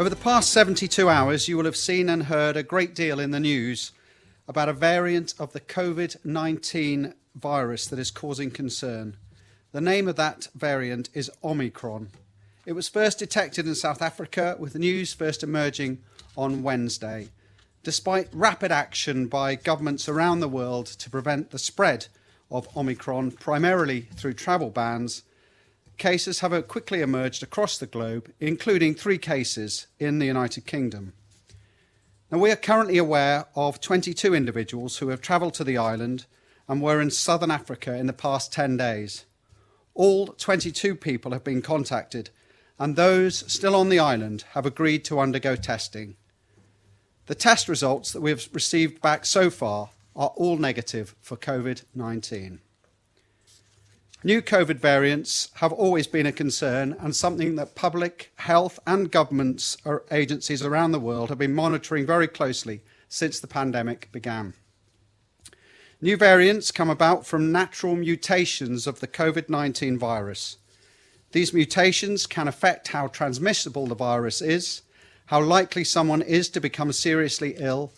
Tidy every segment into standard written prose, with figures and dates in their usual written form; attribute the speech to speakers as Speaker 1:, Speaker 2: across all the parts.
Speaker 1: Over the past 72 hours, you will have seen and heard a great deal in the news about a variant of the COVID-19 virus that is causing concern. The name of that variant is Omicron. It was first detected in South Africa, with the news first emerging on Wednesday. Despite rapid action by governments around the world to prevent the spread of Omicron, primarily through travel bans, cases have quickly emerged across the globe, including 3 cases in the United Kingdom. Now, we are currently aware of 22 individuals who have travelled to the island and were in southern Africa in the past 10 days. All 22 people have been contacted, and those still on the island have agreed to undergo testing. The test results that we have received back so far are all negative for COVID-19. New COVID variants have always been a concern and something that public health and governments or agencies around the world have been monitoring very closely since the pandemic began. New variants come about from natural mutations of the COVID-19 virus. These mutations can affect how transmissible the virus is, how likely someone is to become seriously ill,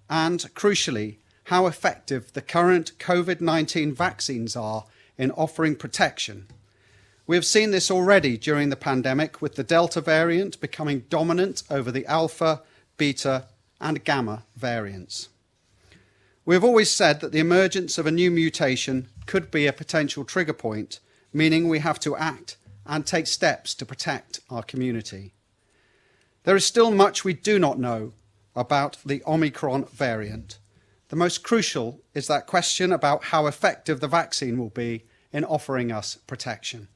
Speaker 1: and, crucially, how effective the current COVID-19 vaccines are in offering protection. We have seen this already during the pandemic, with the Delta variant becoming dominant over the Alpha, Beta, and Gamma variants. We have always said that the emergence of a new mutation could be a potential trigger point, meaning we have to act and take steps to protect our community. There is still much we do not know about the Omicron variant. The most crucial is that question about how effective the vaccine will be in offering us protection.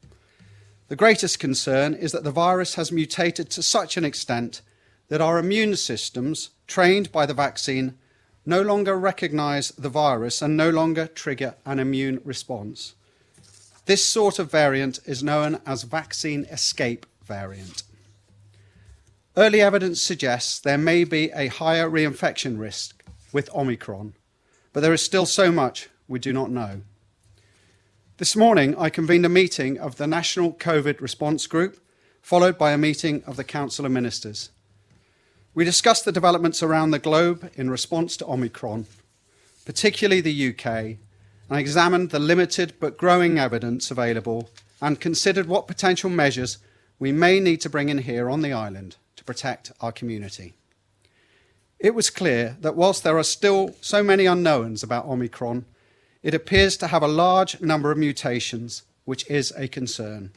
Speaker 1: The greatest concern is that the virus has mutated to such an extent that our immune systems, trained by the vaccine, no longer recognize the virus and no longer trigger an immune response. This sort of variant is known as vaccine escape variant. Early evidence suggests there may be a higher reinfection risk with Omicron, but there is still so much we do not know. This morning, I convened a meeting of the National COVID Response Group, followed by a meeting of the Council of Ministers. We discussed the developments around the globe in response to Omicron, particularly the UK, and examined the limited but growing evidence available and considered what potential measures we may need to bring in here on the island to protect our community. It was clear that whilst there are still so many unknowns about Omicron, it appears to have a large number of mutations, which is a concern.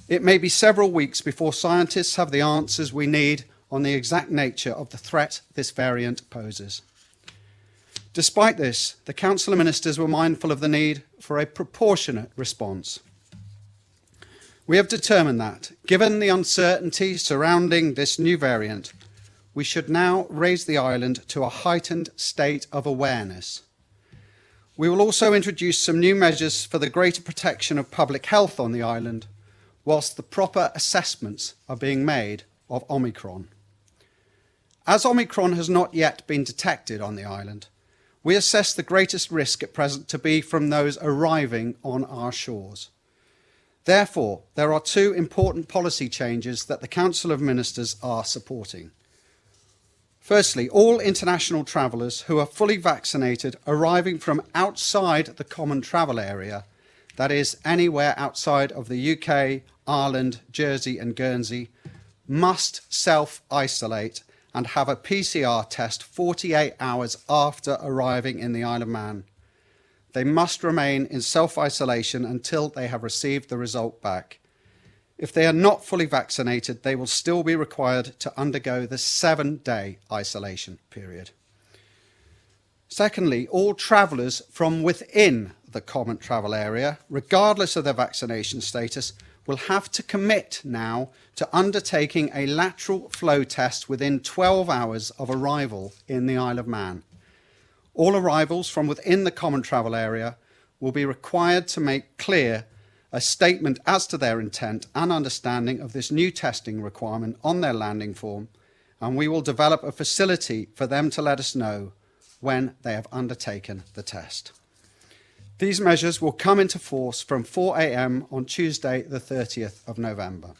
Speaker 1: It may be several weeks before scientists have the answers we need on the exact nature of the threat this variant poses. Despite this, the Council of Ministers were mindful of the need for a proportionate response. We have determined that, given the uncertainty surrounding this new variant, we should now raise the island to a heightened state of awareness. We will also introduce some new measures for the greater protection of public health on the island, whilst the proper assessments are being made of Omicron. As Omicron has not yet been detected on the island, we assess the greatest risk at present to be from those arriving on our shores. Therefore, there are 2 important policy changes that the Council of Ministers are supporting. Firstly, all international travellers who are fully vaccinated arriving from outside the common travel area, that is, anywhere outside of the UK, Ireland, Jersey and Guernsey, must self-isolate and have a PCR test 48 hours after arriving in the Isle of Man. They must remain in self-isolation until they have received the result back. If they are not fully vaccinated, they will still be required to undergo the 7-day isolation period. Secondly, all travellers from within the common travel area, regardless of their vaccination status, will have to commit now to undertaking a lateral flow test within 12 hours of arrival in the Isle of Man. All arrivals from within the common travel area will be required to make clear a statement as to their intent and understanding of this new testing requirement on their landing form, and we will develop a facility for them to let us know when they have undertaken the test. These measures will come into force from 4 a.m. on Tuesday, the 30th of November.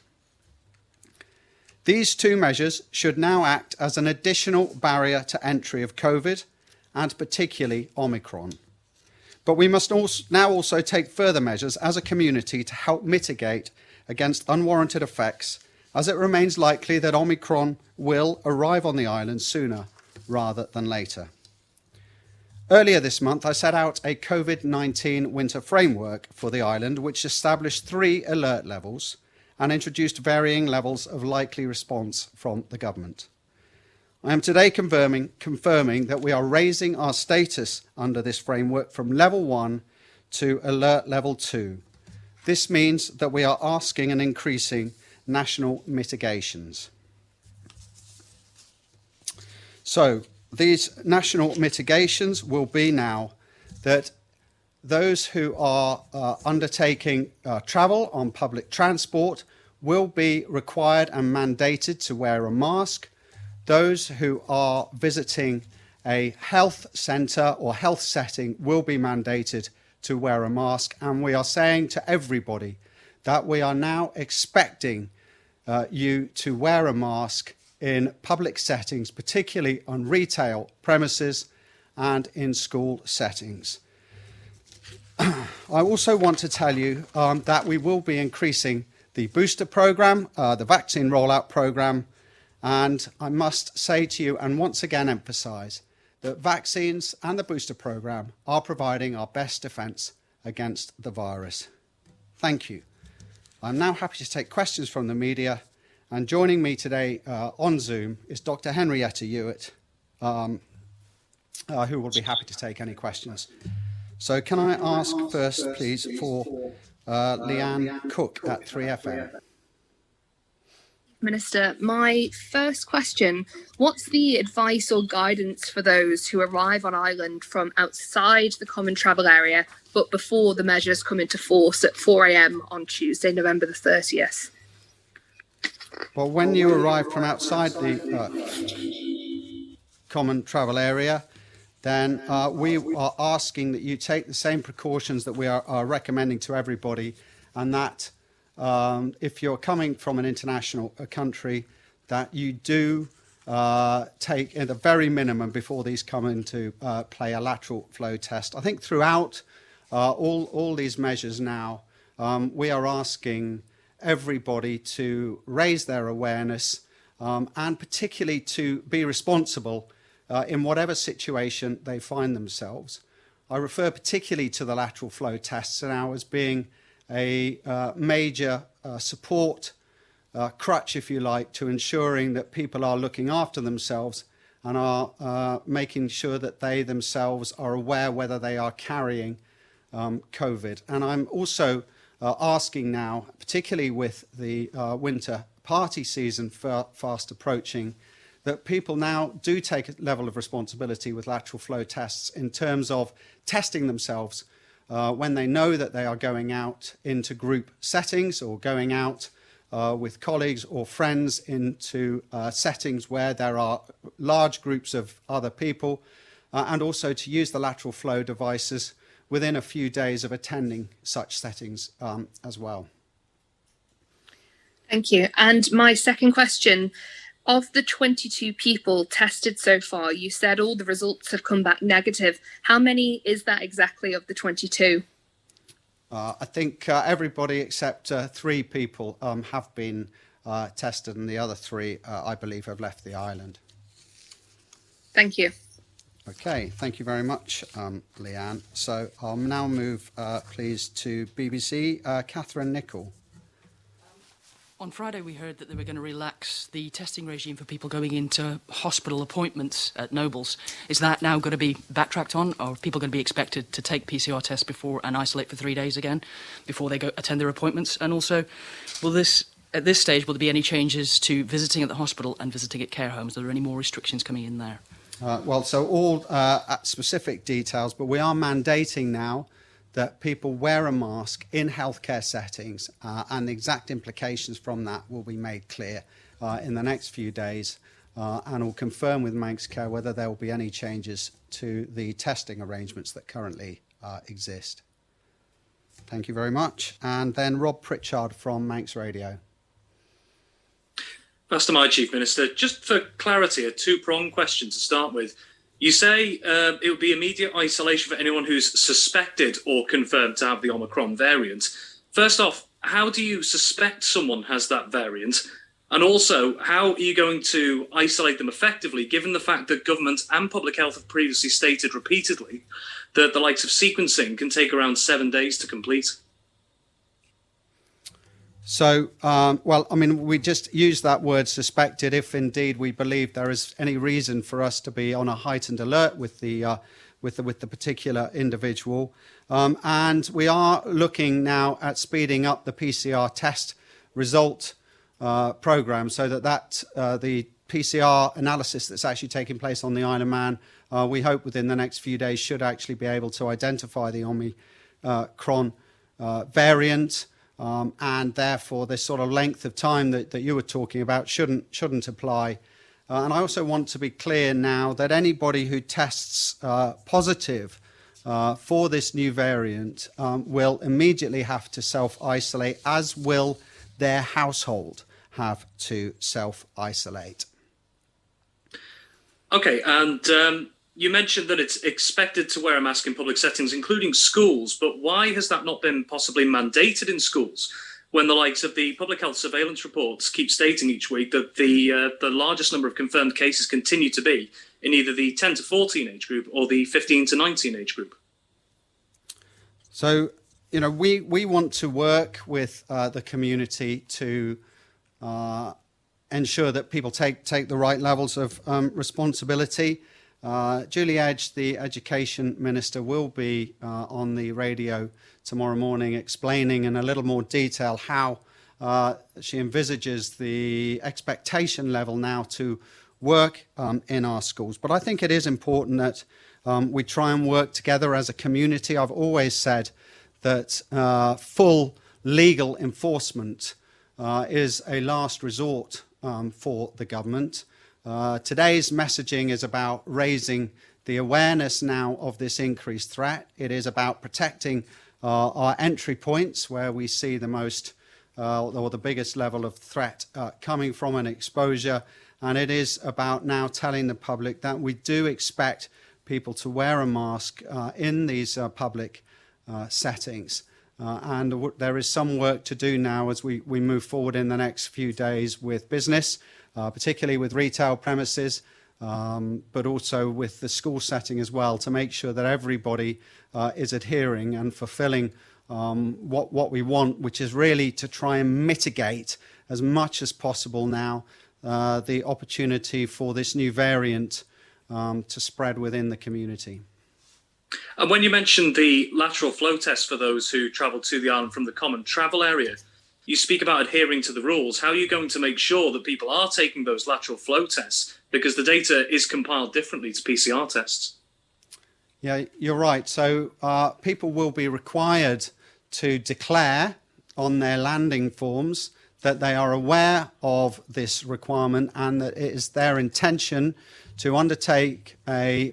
Speaker 1: These two measures should now act as an additional barrier to entry of COVID, and particularly Omicron. But we must now also take further measures as a community to help mitigate against unwarranted effects, as it remains likely that Omicron will arrive on the island sooner rather than later. Earlier this month, I set out a COVID-19 winter framework for the island, which established 3 alert levels and introduced varying levels of likely response from the government. I am today confirming that we are raising our status under this framework from level 1 to alert level 2. This means that we are asking and increasing national mitigations. So these national mitigations will be now that those who are undertaking travel on public transport will be required and mandated to wear a mask. Those who are visiting a health centre or health setting will be mandated to wear a mask. And we are saying to everybody that we are now expecting you to wear a mask in public settings, particularly on retail premises and in school settings. I also want to tell you that we will be increasing the booster programme, the vaccine rollout programme, and I must say to you and once again emphasise that vaccines and the booster programme are providing our best defence against the virus. Thank you. I'm now happy to take questions from the media, and joining me today on Zoom is Dr. Henrietta Hewitt, who will be happy to take any questions. So can I ask first, please, for Leanne Cook at 3FM.
Speaker 2: Minister, my first question, what's the advice or guidance for those who arrive on Ireland from outside the common travel area, but before the measures come into force at 4 a.m. on Tuesday, November the 30th?
Speaker 1: Well, when you arrive from outside the common travel area, then we are asking that you take the same precautions that we are recommending to everybody, and that if you're coming from an international country, that you do take at the very minimum before these come into play a lateral flow test. I think throughout all these measures now, we are asking everybody to raise their awareness and particularly to be responsible in whatever situation they find themselves. I refer particularly to the lateral flow tests now as being a major support crutch, if you like, to ensuring that people are looking after themselves and are making sure that they themselves are aware whether they are carrying COVID. And I'm also asking now, particularly with the winter party season fast approaching, that people now do take a level of responsibility with lateral flow tests in terms of testing themselves when they know that they are going out into group settings or going out with colleagues or friends into settings where there are large groups of other people, and also to use the lateral flow devices within a few days of attending such settings as well.
Speaker 2: Thank you. And my second question, of the 22 people tested so far, you said all the results have come back negative. How many is that exactly of the 22?
Speaker 1: I think everybody except 3 people have been tested, and the other 3, I believe, have left the island.
Speaker 2: Thank you.
Speaker 1: Okay, thank you very much, Leanne. So I'll now move, please, to BBC, Catherine Nichol.
Speaker 3: On Friday, we heard that they were going to relax the testing regime for people going into hospital appointments at Nobles. Is that now going to be backtracked on, or are people going to be expected to take PCR tests before and isolate for 3 days again before they go attend their appointments? And also, at this stage, will there be any changes to visiting at the hospital and visiting at care homes? Are there any more restrictions coming in there?
Speaker 1: Well, so all specific details, but we are mandating now that people wear a mask in healthcare settings, and the exact implications from that will be made clear in the next few days, and will confirm with Manx Care whether there will be any changes to the testing arrangements that currently exist. Thank you very much. And then Rob Pritchard from Manx Radio.
Speaker 4: That's to my Chief Minister. Just for clarity, a two-pronged question to start with. You say it would be immediate isolation for anyone who's suspected or confirmed to have the Omicron variant. First off, how do you suspect someone has that variant? And also, how are you going to isolate them effectively, given the fact that government and public health have previously stated repeatedly that the likes of sequencing can take around 7 days to complete?
Speaker 1: So, well, I mean, we just use that word suspected if indeed we believe there is any reason for us to be on a heightened alert with the particular individual. And we are looking now at speeding up the PCR test result program so that the PCR analysis that's actually taking place on the Isle of Man, we hope within the next few days should actually be able to identify the Omicron variant. And therefore, this sort of length of time that you were talking about shouldn't apply. And I also want to be clear now that anybody who tests positive for this new variant will immediately have to self-isolate, as will their household have to self-isolate.
Speaker 4: Okay, and you mentioned that it's expected to wear a mask in public settings, including schools, but why has that not been possibly mandated in schools when the likes of the public health surveillance reports keep stating each week that the largest number of confirmed cases continue to be in either the 10 to 14 age group or the 15 to 19 age group?
Speaker 1: So, you know, we want to work with the community to ensure that people take the right levels of responsibility. Julie Edge, the Education Minister, will be on the radio tomorrow morning explaining in a little more detail how she envisages the expectation level now to work in our schools. But I think it is important that we try and work together as a community. I've always said that full legal enforcement is a last resort for the government. Today's messaging is about raising the awareness now of this increased threat. It is about protecting our entry points where we see the most or the biggest level of threat coming from an exposure. And it is about now telling the public that we do expect people to wear a mask in these public settings. And there is some work to do now as we move forward in the next few days with business, particularly with retail premises, but also with the school setting as well, to make sure that everybody is adhering and fulfilling what we want, which is really to try and mitigate as much as possible now the opportunity for this new variant to spread within the community.
Speaker 4: And when you mentioned the lateral flow test for those who travel to the island from the common travel area, you speak about adhering to the rules. How are you going to make sure that people are taking those lateral flow tests? Because the data is compiled differently to PCR tests.
Speaker 1: Yeah, you're right. So people will be required to declare on their landing forms that they are aware of this requirement and that it is their intention to undertake a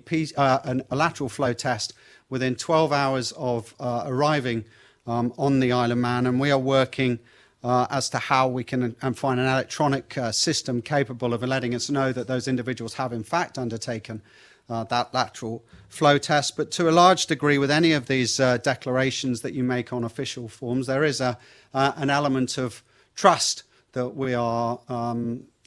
Speaker 1: lateral flow test within 12 hours of arriving on the Isle of Man. And we are working as to how we can find an electronic system capable of letting us know that those individuals have in fact undertaken that lateral flow test. But to a large degree, with any of these declarations that you make on official forms, there is an element of trust that we are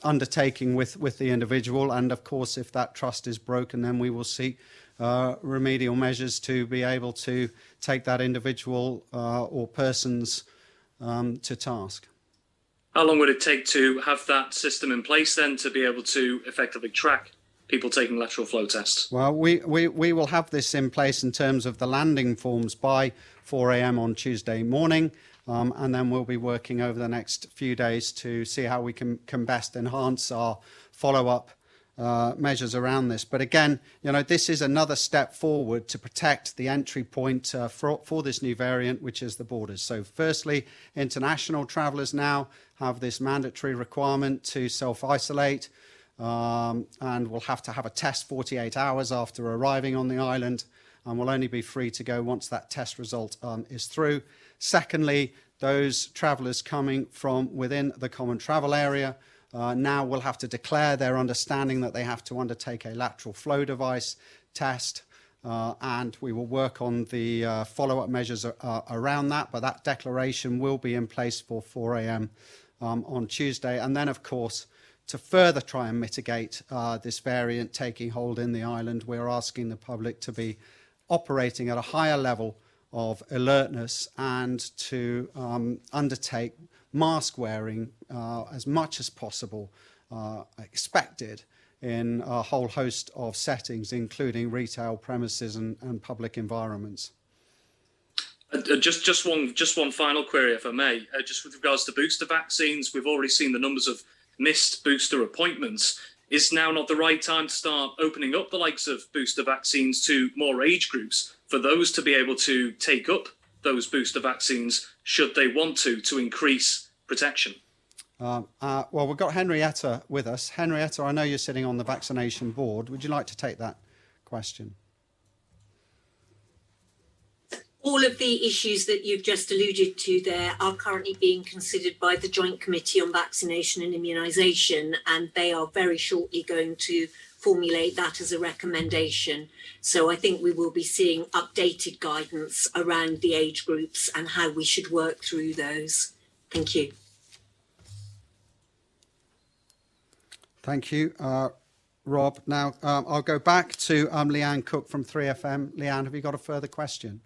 Speaker 1: undertaking with the individual. And of course, if that trust is broken, then we will seek remedial measures to be able to take that individual or persons to task.
Speaker 4: How long would it take to have that system in place then to be able to effectively track people taking lateral flow tests?
Speaker 1: Well, we will have this in place in terms of the landing forms by 4 a.m. on Tuesday morning. And then we'll be working over the next few days to see how we can best enhance our follow-up measures around this. But again, you know, this is another step forward to protect the entry point for this new variant, which is the borders. So firstly, international travellers now have this mandatory requirement to self-isolate and will have to have a test 48 hours after arriving on the island, and will only be free to go once that test result is through. Secondly, those travellers coming from within the common travel area now will have to declare their understanding that they have to undertake a lateral flow device test, and we will work on the follow-up measures around that, but that declaration will be in place for 4 a.m. On Tuesday. And then, of course, to further try and mitigate this variant taking hold in the island, we're asking the public to be operating at a higher level of alertness and to undertake mask wearing as much as possible expected in a whole host of settings, including retail premises and public environments.
Speaker 4: Just one final query, if I may. Just with regards to booster vaccines, we've already seen the numbers of missed booster appointments. Is now not the right time to start opening up the likes of booster vaccines to more age groups for those to be able to take up those booster vaccines should they want to increase protection?
Speaker 1: Well, we've got Henrietta with us. Henrietta, I know you're sitting on the vaccination board. Would you like to take that question?
Speaker 5: All of the issues that you've just alluded to there are currently being considered by the Joint Committee on Vaccination and Immunisation, and they are very shortly going to formulate that as a recommendation. So I think we will be seeing updated guidance around the age groups and how we should work through those. Thank you.
Speaker 1: Thank you, Rob. Now, I'll go back to Leanne Cook from 3FM. Leanne, have you got a further question?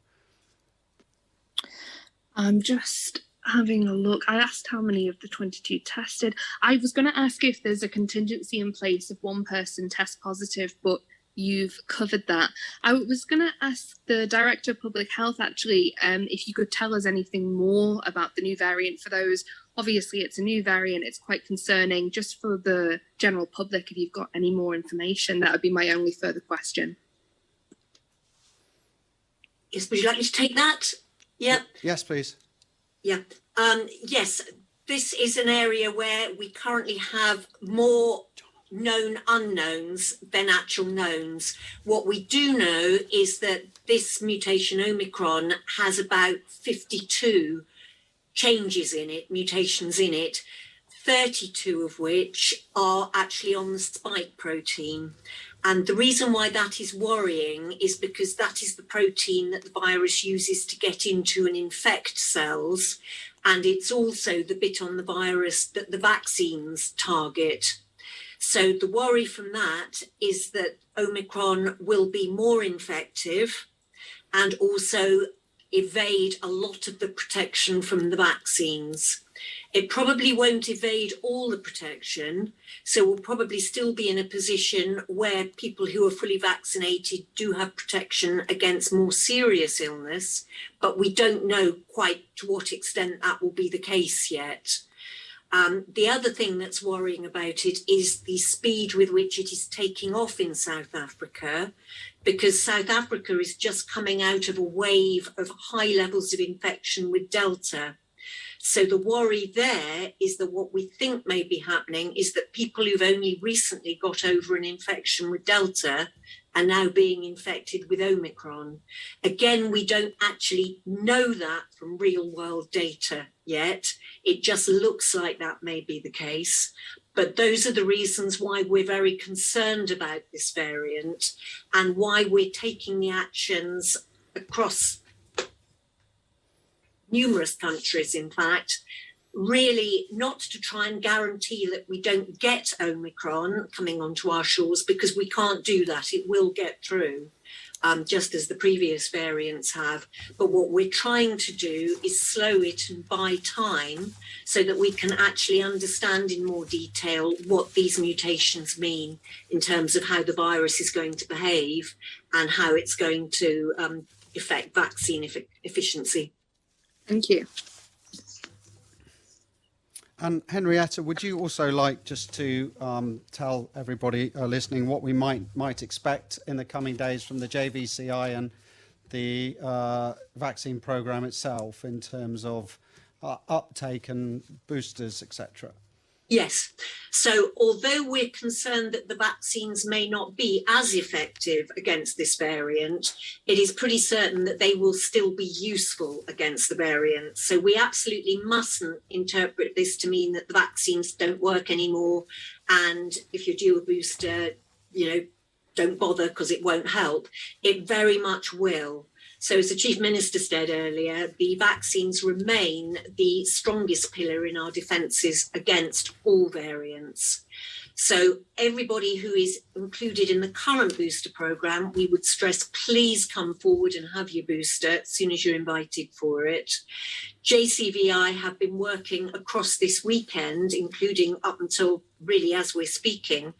Speaker 2: I'm just having a look. I asked how many of the 22 tested. I was going to ask if there's a contingency in place if one person tests positive, but you've covered that. I was going to ask the Director of Public Health, actually, if you could tell us anything more about the new variant for those. Obviously, it's a new variant. It's quite concerning. Just for the general public, if you've got any more information, that would be my only further question.
Speaker 5: Yes, would you like me to take that? Yeah.
Speaker 1: Yes, please.
Speaker 5: Yeah. Yes, this is an area where we currently have more known unknowns than actual knowns. What we do know is that this mutation Omicron has about 52 changes in it, mutations in it, 32 of which are actually on the spike protein. And the reason why that is worrying is because that is the protein that the virus uses to get into and infect cells. And it's also the bit on the virus that the vaccines target. So the worry from that is that Omicron will be more infective and also evade a lot of the protection from the vaccines. It probably won't evade all the protection, so we'll probably still be in a position where people who are fully vaccinated do have protection against more serious illness, but we don't know quite to what extent that will be the case yet. The other thing that's worrying about it is the speed with which it is taking off in South Africa, because South Africa is just coming out of a wave of high levels of infection with Delta. So the worry there is that what we think may be happening is that people who've only recently got over an infection with Delta are now being infected with Omicron. Again, we don't actually know that from real world data yet. It just looks like that may be the case. But those are the reasons why we're very concerned about this variant and why we're taking the actions across numerous countries, in fact, really not to try and guarantee that we don't get Omicron coming onto our shores, because we can't do that. It will get through, just as the previous variants have. But what we're trying to do is slow it and buy time so that we can actually understand in more detail what these mutations mean in terms of how the virus is going to behave and how it's going to affect vaccine efficiency.
Speaker 2: Thank you.
Speaker 1: And Henrietta, would you also like just to tell everybody listening what we might expect in the coming days from the JVCI and the vaccine programme itself in terms of uptake and boosters, etc.?
Speaker 5: Yes. So although we're concerned that the vaccines may not be as effective against this variant, it is pretty certain that they will still be useful against the variant. So we absolutely mustn't interpret this to mean that the vaccines don't work anymore. And if you're due a booster, don't bother because it won't help. It very much will. So as the Chief Minister said earlier, the vaccines remain the strongest pillar in our defences against all variants. So everybody who is included in the current booster programme, we would stress, please come forward and have your booster as soon as you're invited for it. JCVI have been working across this weekend, including up until really as we're speaking,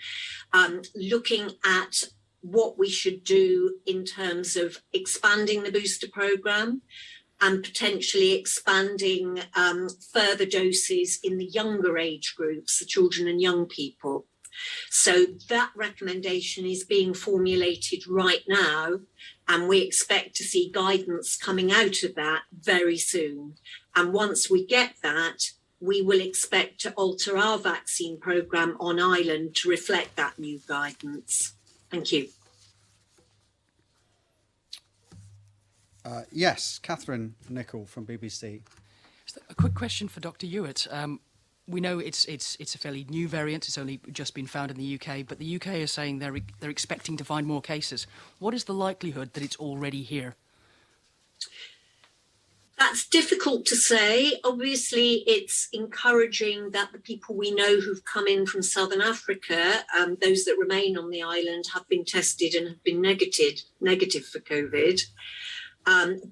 Speaker 5: looking at what we should do in terms of expanding the booster programme and potentially expanding further doses in the younger age groups, the children and young people. So that recommendation is being formulated right now, and we expect to see guidance coming out of that very soon. And once we get that, we will expect to alter our vaccine programme on Ireland to reflect that new guidance. Thank you.
Speaker 1: Yes, Catherine Nichol from BBC.
Speaker 3: A quick question for Dr. Hewitt. We know it's a fairly new variant. It's only just been found in the UK, but the UK is saying they're expecting to find more cases. What is the likelihood that it's already here?
Speaker 5: That's difficult to say. Obviously, it's encouraging that the people we know who've come in from Southern Africa, those that remain on the island, have been tested and have been negative for COVID.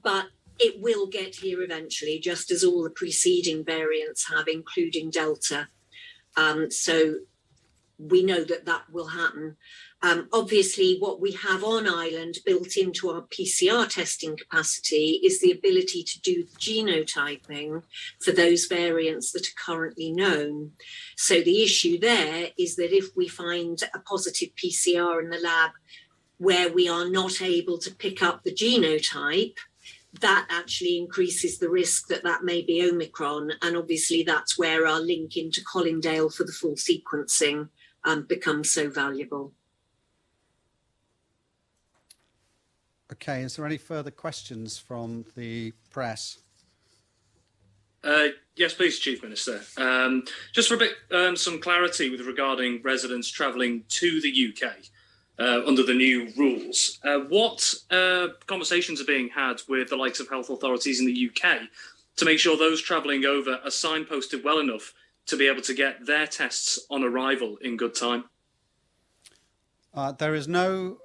Speaker 5: But it will get here eventually, just as all the preceding variants have, including Delta. So we know that will happen. Obviously, what we have on Ireland built into our PCR testing capacity is the ability to do the genotyping for those variants that are currently known. So the issue there is that if we find a positive PCR in the lab where we are not able to pick up the genotype, that actually increases the risk that may be Omicron. And obviously that's where our link into Colindale for the full sequencing becomes so valuable.
Speaker 1: Okay, is there any further questions from the press?
Speaker 4: Yes, please, Chief Minister. Just for a bit, some clarity with regarding residents travelling to the UK under the new rules. What conversations are being had with the likes of health authorities in the UK to make sure those travelling over are signposted well enough to be able to get their tests on arrival in good time?
Speaker 1: There is no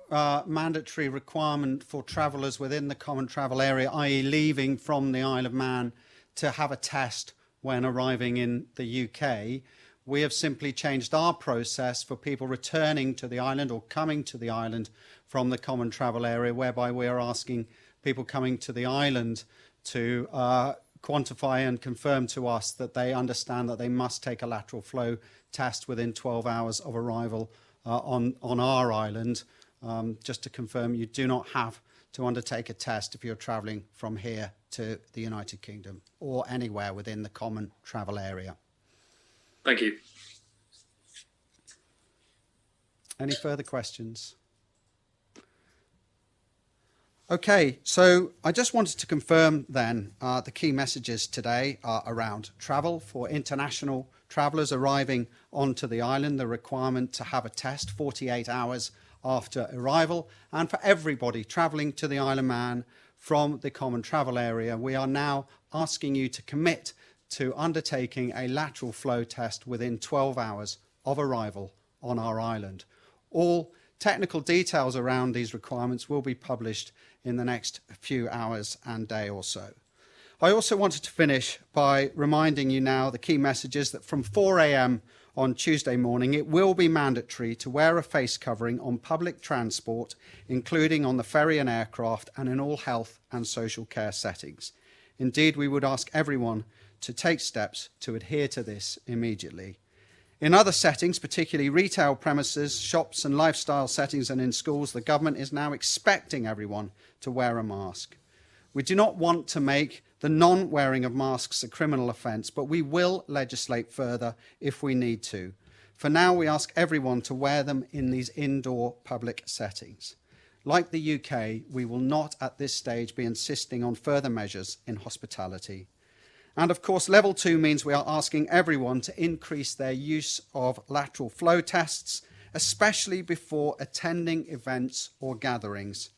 Speaker 1: mandatory requirement for travellers within the common travel area, i.e. leaving from the Isle of Man, to have a test when arriving in the UK. We have simply changed our process for people returning to the island or coming to the island from the common travel area, whereby we are asking people coming to the island to quantify and confirm to us that they understand that they must take a lateral flow test within 12 hours of arrival on our island. Just to confirm, you do not have to undertake a test if you're travelling from here to the United Kingdom or anywhere within the common travel area.
Speaker 4: Thank you.
Speaker 1: Any further questions? Okay, so I just wanted to confirm then the key messages today are around travel for international travellers arriving onto the island, the requirement to have a test 48 hours after arrival, and for everybody travelling to the Isle of Man from the common travel area, we are now asking you to commit to undertaking a lateral flow test within 12 hours of arrival on our island. All technical details around these requirements will be published in the next few hours and day or so. I also wanted to finish by reminding you now the key messages that from 4 a.m. on Tuesday morning, it will be mandatory to wear a face covering on public transport, including on the ferry and aircraft, and in all health and social care settings. Indeed, we would ask everyone to take steps to adhere to this immediately. In other settings, particularly retail premises, shops and lifestyle settings and in schools, the government is now expecting everyone to wear a mask. We do not want to make The non-wearing of masks is a criminal offence, but we will legislate further if we need to. For now, we ask everyone to wear them in these indoor public settings. Like the UK, we will not at this stage be insisting on further measures in hospitality. And of course, level 2 means we are asking everyone to increase their use of lateral flow tests, especially before attending events or gatherings.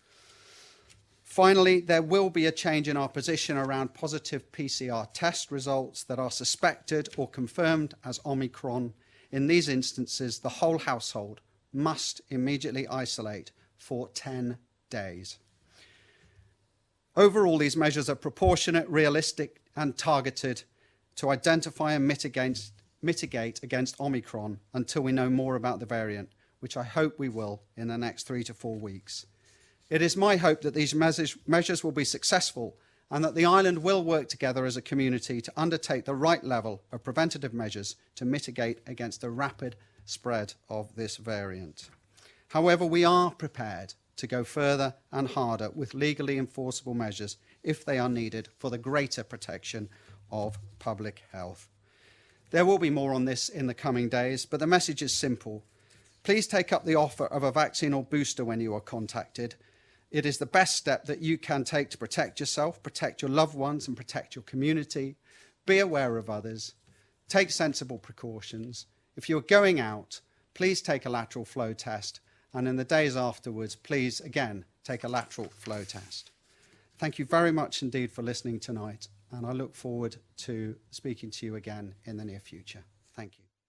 Speaker 1: Finally, there will be a change in our position around positive PCR test results that are suspected or confirmed as Omicron. In these instances, the whole household must immediately isolate for 10 days. Overall, these measures are proportionate, realistic, and targeted to identify and mitigate against Omicron until we know more about the variant, which I hope we will in the next 3 to 4 weeks. It is my hope that these measures will be successful and that the island will work together as a community to undertake the right level of preventative measures to mitigate against the rapid spread of this variant. However, we are prepared to go further and harder with legally enforceable measures if they are needed for the greater protection of public health. There will be more on this in the coming days, but the message is simple. Please take up the offer of a vaccine or booster when you are contacted. It is the best step that you can take to protect yourself, protect your loved ones, and protect your community. Be aware of others. Take sensible precautions. If you're going out, please take a lateral flow test. And in the days afterwards, please, again, take a lateral flow test. Thank you very much indeed for listening tonight. And I look forward to speaking to you again in the near future. Thank you.